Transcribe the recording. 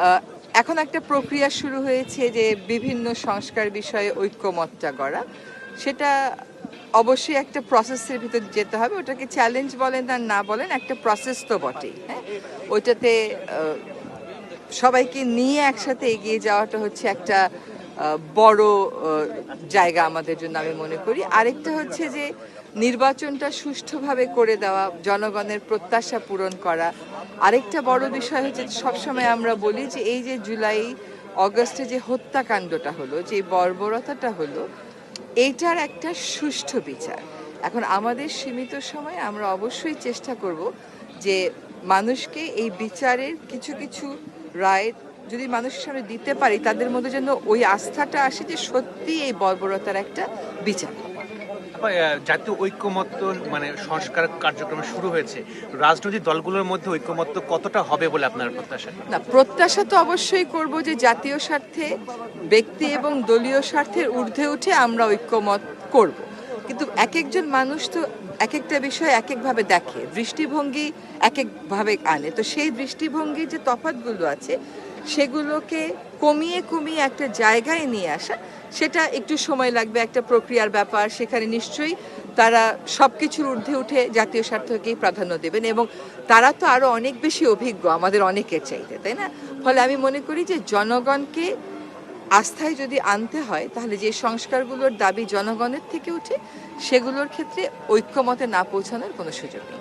আহ, এখন একটা প্রক্রিয়া শুরু হয়েছে যে বিভিন্ন সংস্কার বিষয়ে ঐক্যমতটা গড়া। সেটা অবশ্যই একটা প্রসেসের ভিতর যেতে হবে। ওটাকে চ্যালেঞ্জ বলেন আর না বলেন, একটা প্রসেস তো বটেই। হ্যাঁ, ওইটাতে সবাইকে নিয়ে একসাথে এগিয়ে যাওয়াটা হচ্ছে একটা বড় জায়গা আমাদের জন্য আমি মনে করি। আরেকটা হচ্ছে যে নির্বাচনটা সুষ্ঠুভাবে করে দেওয়া, জনগণের প্রত্যাশা পূরণ করা। আরেকটা বড় বিষয় হচ্ছে সবসময় আমরা বলি যে এই যে জুলাই অগস্টে যে হত্যাকাণ্ডটা হলো, যে বর্বরতাটা হলো, এইটার একটা সুষ্ঠু বিচার। এখন আমাদের সীমিত সময়ে আমরা অবশ্যই চেষ্টা করব যে মানুষকে এই বিচারের কিছু কিছু রায় যদি মানুষের সামনে দিতে পারি, তাদের মধ্যে যেন ওই আস্থাটা আসে যে সত্যি এই বর্বরতার একটা বিচার। জাতীয় ঐক্যমত্য মানে সংস্কার কার্যক্রম শুরু হয়েছে, রাজনৈতিক দলগুলোর মধ্যে ঐক্যমত্য কতটা হবে বলে আপনার প্রত্যাশা? না, প্রত্যাশা তো অবশ্যই করব যে জাতীয় স্বার্থে, ব্যক্তি এবং দলীয় স্বার্থের ঊর্ধ্বে উঠে আমরা ঐক্যমত করব। কিন্তু এক একজন মানুষ তো এক একটা বিষয় এক একভাবে দেখে, দৃষ্টিভঙ্গি এক একভাবে আনে। তো সেই দৃষ্টিভঙ্গির যে তফাৎগুলো আছে সেগুলোকে কমিয়ে কমিয়ে একটা জায়গায় নিয়ে আসা, সেটা একটু সময় লাগবে, একটা প্রক্রিয়ার ব্যাপার। সেখানে নিশ্চয়ই তারা সব কিছুর ঊর্ধ্বে উঠে জাতীয় স্বার্থকেই প্রাধান্য দেবেন, এবং তারা তো আরও অনেক বেশি অভিজ্ঞ আমাদের অনেকের চাইতে, তাই না? ফলে আমি মনে করি যে জনগণকে আস্থায় যদি আনতে হয়, তাহলে যে সংস্কারগুলোর দাবি জনগণের থেকে উঠে সেগুলোর ক্ষেত্রে ঐক্যমতে না পৌঁছানোর কোনো সুযোগ নেই।